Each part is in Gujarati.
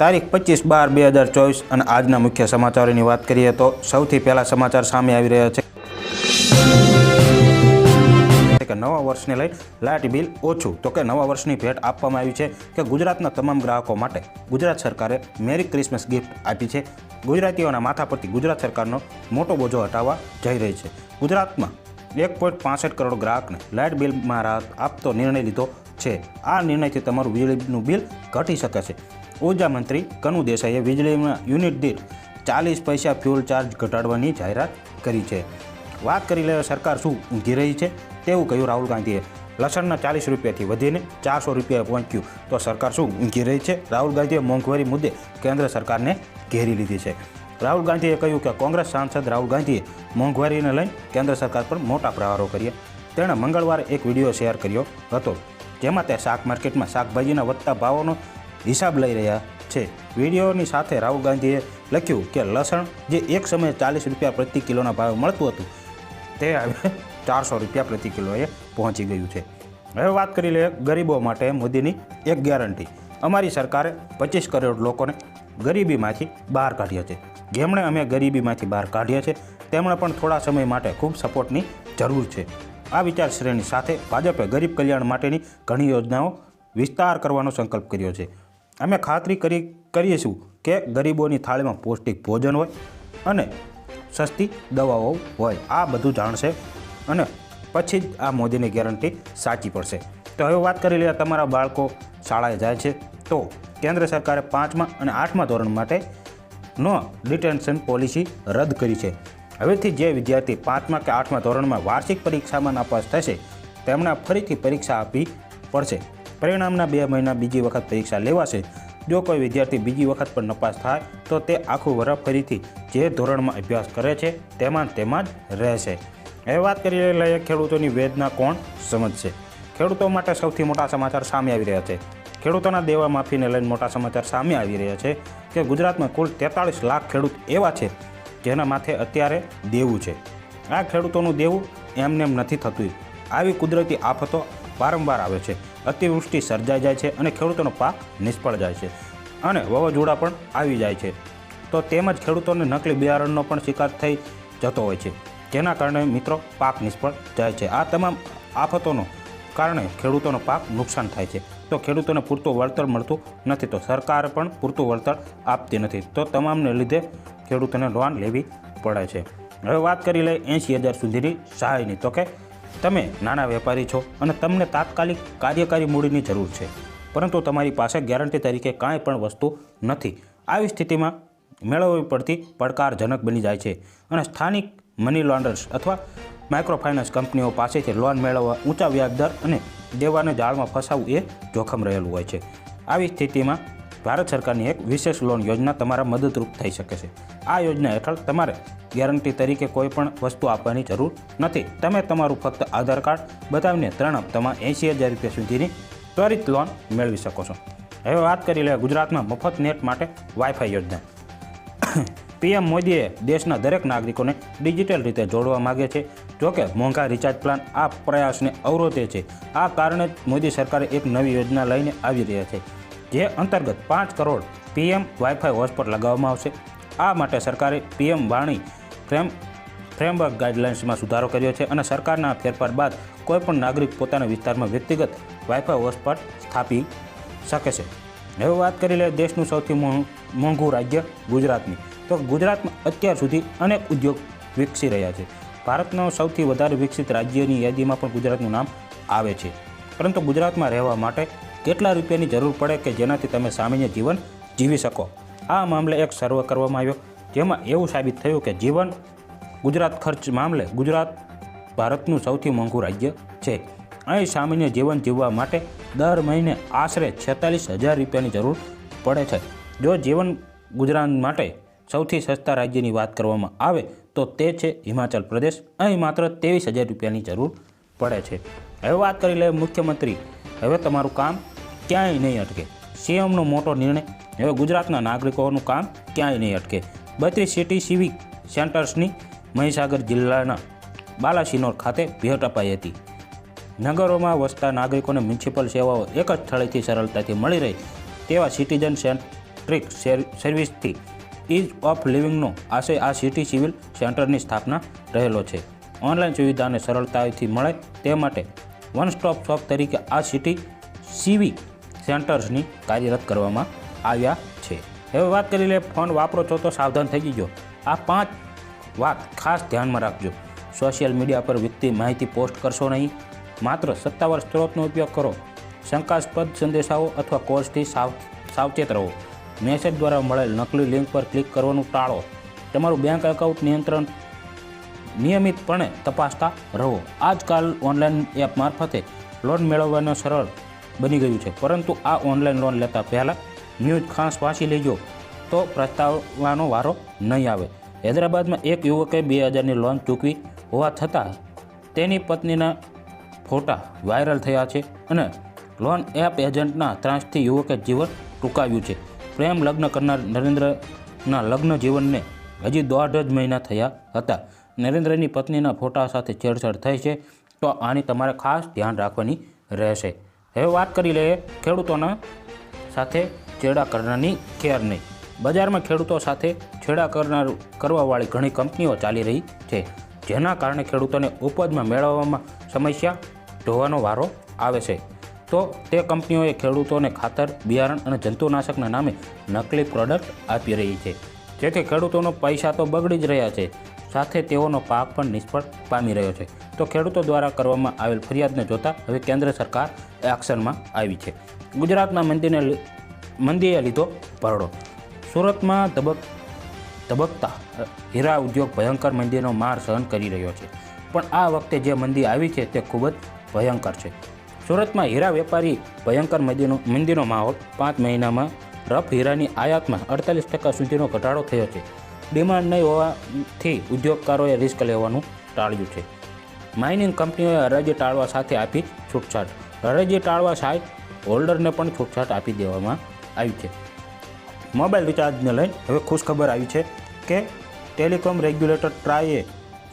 તારીખ 25/12/2024 અને આજના મુખ્ય સમાચારોની વાત કરીએ તો સૌથી પહેલા સમાચાર સામે આવી રહ્યા છે કે નવા વર્ષને લઈ લાઇટ બિલ ઓછું. તો કે નવા વર્ષની ભેટ આપવામાં આવી છે કે ગુજરાતના તમામ ગ્રાહકો માટે ગુજરાત સરકારે મેરી ક્રિસમસ ગિફ્ટ આપી છે. ગુજરાતીઓના માથા પરથી ગુજરાત સરકારનો મોટો બોજો હટાવવા જઈ રહી છે. ગુજરાતમાં 1.65 કરોડ ગ્રાહકને લાઇટ બિલમાં રાહત આપતો નિર્ણય લીધો છે. આ નિર્ણયથી તમારું વીજળીનું બિલ ઘટી શકે છે. ઉર્જા મંત્રી કનુ દેસાઈએ વીજળીના યુનિટ દીઠ 40 પૈસા ફ્યુલ ચાર્જ ઘટાડવાની જાહેરાત કરી છે. વાત કરી લે સરકાર શું ઊંઘી રહી છે તેવું કહ્યું રાહુલ ગાંધીએ. લસણના 40 રૂપિયાથી વધીને 400 રૂપિયા પહોંચ્યું તો સરકાર શું ઊંઘી રહી છે? રાહુલ ગાંધીએ મોંઘવારી મુદ્દે કેન્દ્ર સરકારને ઘેરી લીધી છે. રાહુલ ગાંધીએ કહ્યું કે કોંગ્રેસ સાંસદ રાહુલ ગાંધીએ મોંઘવારીને લઈને કેન્દ્ર સરકાર પર મોટા પ્રહારો કર્યા. તેણે મંગળવારે એક વિડીયો શેર કર્યો હતો જેમાં તે શાક માર્કેટમાં શાકભાજીના વધતા ભાવોનો હિસાબ લઈ રહ્યા છે. વિડીયોની સાથે રાહુલ ગાંધીએ લખ્યું કે લસણ જે એક સમયે 40 રૂપિયા પ્રતિ કિલોના ભાવે મળતું હતું તે હવે 400 રૂપિયા પ્રતિ કિલોએ પહોંચી ગયું છે. હવે વાત કરી લઈએ ગરીબો માટે મોદીની એક ગેરંટી. અમારી સરકારે 25 કરોડ લોકોને ગરીબીમાંથી બહાર કાઢ્યા છે. જેમણે અમે ગરીબીમાંથી બહાર કાઢ્યા છે તેમણે પણ થોડા સમય માટે ખૂબ સપોર્ટની જરૂર છે. આ વિચારશ્રેણી સાથે ભાજપે ગરીબ કલ્યાણ માટેની ઘણી યોજનાઓ વિસ્તાર કરવાનો સંકલ્પ કર્યો છે. અમે ખાતરી કરીશું કે ગરીબોની થાળીમાં પૌષ્ટિક ભોજન હોય અને સસ્તી દવાઓ હોય. આ બધું જાણશે અને પછી જ આ મોદીની ગેરંટી સાચી પડશે. તો હવે વાત કરી લઈએ તમારા બાળકો શાળાએ જાય છે તો કેન્દ્ર સરકારે 5મા અને 8મા ધોરણ માટે નો ડિટેન્શન પોલિસી રદ કરી છે. હવેથી જે વિદ્યાર્થી 5મા કે 8મા ધોરણમાં વાર્ષિક પરીક્ષામાં નાપાસ થશે તેમણે ફરીથી પરીક્ષા આપવી પડશે. પરિણામના 2 મહિના બીજી વખત પરીક્ષા લેવાશે. જો કોઈ વિદ્યાર્થી બીજી વખત પણ નપાસ થાય તો તે આખું વર્ષ ફરીથી જે ધોરણમાં અભ્યાસ કરે છે તેમાં જ રહેશે. હવે વાત કરી લઈએ ખેડૂતોની વેદના કોણ સમજશે. ખેડૂતો માટે સૌથી મોટા સમાચાર સામે આવી રહ્યા છે. ખેડૂતોના દેવા માફીને લઈને મોટા સમાચાર સામે આવી રહ્યા છે કે ગુજરાતમાં કુલ 43 લાખ ખેડૂત એવા છે જેના માથે અત્યારે દેવું છે. આ ખેડૂતોનું દેવું એમનેમ નથી થતું. આવી કુદરતી આફતો વારંવાર આવે છે. અતિવૃષ્ટિ સર્જાઈ જાય છે અને ખેડૂતોનો પાક નિષ્ફળ જાય છે અને વાવાઝોડા પણ આવી જાય છે. તો તેમજ ખેડૂતોને નકલી બિયારણનો પણ શિકાર થઈ જતો હોય છે જેના કારણે મિત્રો પાક નિષ્ફળ જાય છે. આ તમામ આફતોનો કારણે ખેડૂતોનો પાક નુકસાન થાય છે. તો ખેડૂતોને પૂરતું વળતર મળતું નથી તો સરકાર પણ પૂરતું વળતર આપતી નથી. તો તમામને લીધે ખેડૂતોને લોન લેવી પડે છે. હવે વાત કરી લઈએ 80,000 સુધીની સહાયની. તો કે તમે નાના વેપારી છો અને તમને તાત્કાલિક કાર્યકારી મૂડીની જરૂર છે પરંતુ તમારી પાસે ગેરંટી તરીકે કાંઈ પણ વસ્તુ નથી. આવી સ્થિતિમાં મેળવવી પડતી પડકારજનક બની જાય છે અને સ્થાનિક મની લોન્ડર્સ અથવા માઇક્રોફાઇનાન્સ કંપનીઓ પાસેથી લોન મેળવવા ઊંચા વ્યાજદર અને દેવાને જાળમાં ફસાવવું એ જોખમ રહેલું હોય છે. આવી સ્થિતિમાં ભારત સરકારની એક વિશેષ લોન યોજના તમારા મદદરૂપ થઈ શકે છે. આ યોજના હેઠળ તમારે ગેરંટી તરીકે કોઈ પણ વસ્તુ આપવાની જરૂર નથી. તમે તમારું ફક્ત આધાર કાર્ડ બતાવીને 3 હપ્તામાં 80,000 રૂપિયા સુધીની ત્વરિત લોન મેળવી શકો છો. હવે વાત કરી લે ગુજરાતમાં મફત નેટ માટે વાઈફાઈ યોજના. પીએમ મોદીએ દેશના દરેક નાગરિકોને ડિજિટલ રીતે જોડવા માગે છે. જોકે મોંઘા રિચાર્જ પ્લાન આ પ્રયાસને અવરોધે છે. આ કારણે જ મોદી સરકારે એક નવી યોજના લઈને આવી રહ્યા છે જે અંતર્ગત 5 કરોડ પીએમ વાઈફાઈ હોટસ્પોટ લગાવવામાં આવશે. આ માટે સરકારે પીએમ વાણી ફ્રેમવર્ક ગાઈડલાઇન્સમાં સુધારો કર્યો છે અને સરકારના ફેરફાર બાદ કોઈપણ નાગરિક પોતાના વિસ્તારમાં વ્યક્તિગત વાઈફાઈ હોટસ્પોટ સ્થાપી શકે છે. હવે વાત કરી લે દેશનું સૌથી મોંઘું રાજ્ય ગુજરાતની. તો ગુજરાતમાં અત્યાર સુધી અનેક ઉદ્યોગ વિકસી રહ્યા છે. ભારતનો સૌથી વધારે વિકસિત રાજ્યની યાદીમાં પણ ગુજરાતનું નામ આવે છે. પરંતુ ગુજરાતમાં રહેવા માટે કેટલા રૂપિયાની જરૂર પડે કે જેનાથી તમે સામાન્ય જીવન જીવી શકો? આ મામલે એક સર્વે કરવામાં આવ્યો જેમાં એવું સાબિત થયું કે ગુજરાત ખર્ચ મામલે ગુજરાત ભારતનું સૌથી મોંઘું રાજ્ય છે. અહીં સામાન્ય જીવન જીવવા માટે દર મહિને આશરે 46,000 રૂપિયાની જરૂર પડે છે. જો જીવન ગુજરાત માટે સૌથી સસ્તા રાજ્યની વાત કરવામાં આવે તો તે છે હિમાચલ પ્રદેશ. અહીં માત્ર 23,000 રૂપિયાની જરૂર પડે છે. હવે વાત કરી લઈએ મુખ્યમંત્રી. હવે તમારું કામ ક્યાંય નહીં અટકે. સીએમનો મોટો નિર્ણય. હવે ગુજરાતના નાગરિકોનું કામ ક્યાંય નહીં અટકે. 32 સિટી સિવિક સેન્ટર્સની મહીસાગર જિલ્લાના બાલાસિનોર ખાતે ભેટ અપાઈ હતી. નગરોમાં વસતા નાગરિકોને મ્યુનિસિપલ સેવાઓ એક જ સ્થળેથી સરળતાથી મળી રહે તેવા સિટીઝન ડિસ્ટ્રિક્ટ સર્વિસથી ઇઝ ઓફ લિવિંગનો આશય આ સિટી સિવિલ સેન્ટરની સ્થાપના રહેલો છે. ઓનલાઈન સુવિધાને સરળતાથી મળે તે માટે વન સ્ટોપ શોપ તરીકે આ સિટી સીવી સેન્ટર્સની કાર્યરત કરવામાં આવ્યા છે. હવે વાત કરી લે, ફોન વાપરો છો તો સાવધાન થઈ જજો. આ 5 વાત ખાસ ધ્યાનમાં રાખજો. સોશિયલ મીડિયા પર વ્યક્તિ માહિતી પોસ્ટ કરશો નહીં. માત્ર સત્તાવાર સ્ત્રોતનો ઉપયોગ કરો. શંકાસ્પદ સંદેશાઓ અથવા કોલ્સથી સાવચેત રહો. મેસેજ દ્વારા મળેલ નકલી લિંક પર ક્લિક કરવાનું ટાળો. તમારું બેંક એકાઉન્ટ નિયમિતપણે તપાસતા રહો. આજકાલ ઓનલાઈન એપ મારફતે લોન મેળવવાનું સરળ બની ગયું છે, પરંતુ આ ઓનલાઈન લોન લેતા પહેલાં ન્યૂઝ ખાસ વાંચી લેજો તો પસ્તાવાનો વારો નહીં આવે. હૈદરાબાદમાં એક યુવકે 2000ની લોન ચૂકવી હોવા છતાં તેની પત્નીના ફોટા વાયરલ થયા છે અને લોન એપ એજન્ટના ત્રાસથી યુવકે જીવન ટૂંકાવ્યું છે. પ્રેમ લગ્ન કરનાર નરેન્દ્રના લગ્ન જીવનને હજી 1.5 મહિના થયા હતા. નરેન્દ્રની પત્નીના ફોટા સાથે છેડછાડ થઈ છે, તો આની તમારે ખાસ ધ્યાન રાખવાની રહેશે. હવે વાત કરી લઈએ ખેડૂતોના સાથે છેડા કરનારની ખેર નહીં. બજારમાં ખેડૂતો સાથે છેડા કરવાવાળી ઘણી કંપનીઓ ચાલી રહી છે, જેના કારણે ખેડૂતોને ઉપજમાં મેળવવામાં સમસ્યા જોવાનો વારો આવે છે. તો તે કંપનીઓએ ખેડૂતોને ખાતર, બિયારણ અને જંતુનાશકના નામે નકલી પ્રોડક્ટ આપી રહી છે, જેથી ખેડૂતોનો પૈસા તો બગડી જ રહ્યા છે, સાથે તેઓનો પાક પણ નિષ્ફળ પામી રહ્યો છે. તો ખેડૂતો દ્વારા કરવામાં આવેલ ફરિયાદને જોતા હવે કેન્દ્ર સરકાર એક્શનમાં આવી છે. ગુજરાતના મંદીએ લીધો ભરડો. સુરતમાં ધબકતા હીરા ઉદ્યોગ ભયંકર મંદીનો માર સહન કરી રહ્યો છે, પણ આ વખતે જે મંદી આવી છે તે ખૂબ જ ભયંકર છે. સુરતમાં હીરા વેપારી ભયંકર મંદીનો માહોલ. 5 મહિનામાં રફ હીરાની આયાતમાં 48% સુધીનો ઘટાડો થયો છે. ડિમાન્ડ નહીં હોવાથી ઉદ્યોગકારોએ રિસ્ક લેવાનું ટાળ્યું છે. માઇનિંગ કંપનીઓએ હરાજી ટાળવા સાથે આપી છૂટછાટ. હરાજી ટાળવા સાઇટ હોલ્ડરને પણ છૂટછાટ આપી દેવામાં આવી છે. મોબાઈલ રિચાર્જને લઈને હવે ખુશખબર આવી છે કે ટેલિકોમ રેગ્યુલેટર ટ્રાઈએ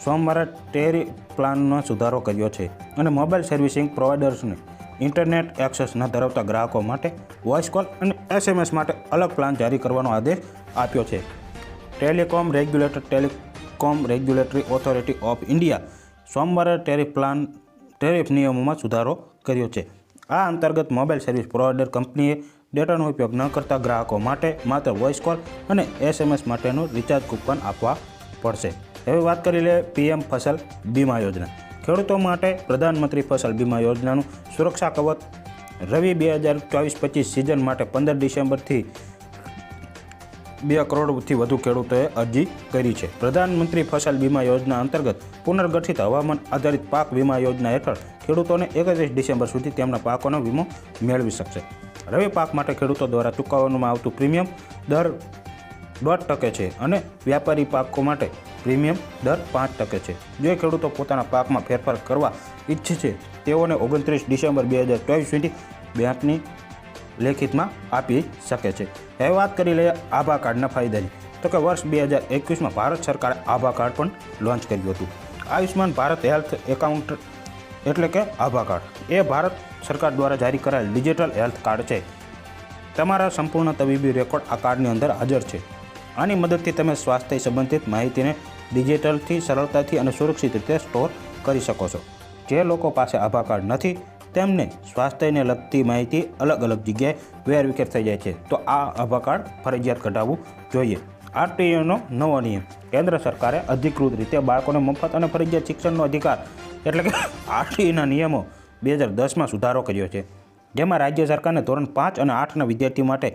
સોમવારે ટેરિફ પ્લાનમાં સુધારો કર્યો છે અને મોબાઈલ સર્વિસિંગ પ્રોવાઇડર્સને ઇન્ટરનેટ એક્સેસ ન ધરાવતા ગ્રાહકો માટે વોઇસ કોલ અને SMS માટે અલગ પ્લાન જારી કરવાનો આદેશ આપ્યો છે. Telecom regulatory authority of India સોમવારે ટેરિફ નિયમોમાં સુધારો કર્યો છે. આ અંતર્ગત મોબાઈલ સર્વિસ પ્રોવાઇડર કંપનીએ ડેટાનો ઉપયોગ ન કરતા ગ્રાહકો માટે માત્ર વોઇસ કોલ અને SMS માટેનું રિચાર્જ કૂપન આપવા પડશે. હવે વાત કરી લે PM ફસલ બીમા યોજના. ખેડૂતો માટે પ્રધાનમંત્રી ફસલ બીમા યોજનાનું સુરક્ષા કવચ રવિ 2024-25 સિઝન માટે 15 ડિસેમ્બરથી 2 કરોડથી વધુ ખેડૂતોએ અરજી કરી છે. પ્રધાનમંત્રી ફસલ બીમા યોજના અંતર્ગત પુનર્ગઠિત હવામાન આધારિત પાક વીમા યોજના હેઠળ ખેડૂતોને 31 ડિસેમ્બર સુધી તેમના પાકોનો વીમો મેળવી શકશે. રવિ પાક માટે ખેડૂતો દ્વારા ચૂકવવામાં આવતું પ્રીમિયમ દર 1% છે અને વ્યાપારી પાકો માટે પ્રીમિયમ દર 5% છે. જે ખેડૂતો પોતાના પાકમાં ફેરફાર કરવા ઈચ્છે છે તેઓને 29 ડિસેમ્બર 2024 સુધી બેંકની લેખિતમાં આપી શકે છે. હવે વાત કરી લઈએ આભા કાર્ડના ફાયદાની. તો કે વર્ષ 2021માં ભારત સરકારે આભા કાર્ડ પણ લોન્ચ કર્યું હતું. આયુષ્માન ભારત હેલ્થ એકાઉન્ટ એટલે કે આભા કાર્ડ એ ભારત સરકાર દ્વારા જારી કરાયેલ ડિજિટલ હેલ્થ કાર્ડ છે. તમારા સંપૂર્ણ તબીબી રેકોર્ડ આ કાર્ડની અંદર હાજર છે. આની મદદથી તમે સ્વાસ્થ્ય સંબંધિત માહિતીને ડિજિટલથી સરળતાથી અને સુરક્ષિત રીતે સ્ટોર કરી શકો છો. જે લોકો પાસે આભા કાર્ડ નથી તેમને સ્વાસ્થ્યને લગતી માહિતી અલગ અલગ જગ્યાએ વેરવિખેર થઈ જાય છે, તો આ આભા કાર્ડ ફરજિયાત કઢાવવું જોઈએ. RTIનો નવો નિયમ. કેન્દ્ર સરકારે અધિકૃત રીતે બાળકોને મફત અને ફરજિયાત શિક્ષણનો અધિકાર એટલે કે RTIના નિયમો 2010માં સુધારો કર્યો છે, જેમાં રાજ્ય સરકારને ધોરણ 5 અને 8ના વિદ્યાર્થીઓ માટે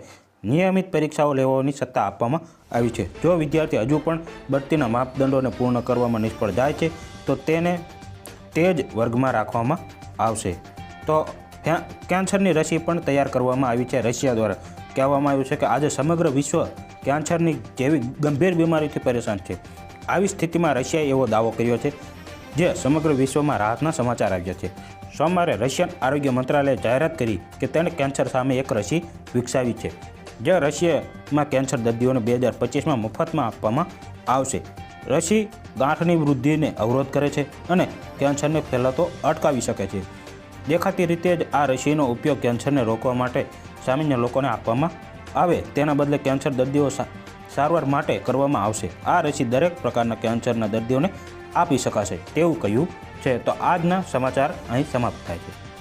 નિયમિત પરીક્ષાઓ લેવાની સત્તા આપવામાં આવી છે. જો વિદ્યાર્થી હજુ પણ બઢતીના માપદંડોને પૂર્ણ કરવામાં નિષ્ફળ જાય છે તો તેને તે જ વર્ગમાં રાખવામાં આવશે. તો કેન્સરની રસી પણ તૈયાર કરવામાં આવી છે. રશિયા દ્વારા કહેવામાં આવ્યું છે કે આજે સમગ્ર વિશ્વ કેન્સરની જેવી ગંભીર બીમારીથી પરેશાન છે. આવી સ્થિતિમાં રશિયાએ એવો દાવો કર્યો છે જે સમગ્ર વિશ્વમાં રાહતના સમાચાર આવ્યા છે. સોમવારે રશિયન આરોગ્ય મંત્રાલયે જાહેરાત કરી કે તેણે કેન્સર સામે એક રસી વિકસાવી છે, જે રશિયામાં કેન્સર દર્દીઓને 2025માં મફતમાં આપવામાં આવશે. રસી ગાંઠની વૃદ્ધિને અવરોધ કરે છે અને કેન્સરને ફેલાતો અટકાવી શકે છે. દેખાતી રીતે જ આ રસીનો ઉપયોગ કેન્સરને રોકવા માટે સામાન્ય લોકોને આપવામાં આવે તેના બદલે કેન્સર દર્દીઓ સારવાર માટે કરવામાં આવશે. આ રસી દરેક પ્રકારના કેન્સરના દર્દીઓને આપી શકાશે તેવું કહ્યું છે. તો આજના સમાચાર અહીં સમાપ્ત થાય છે.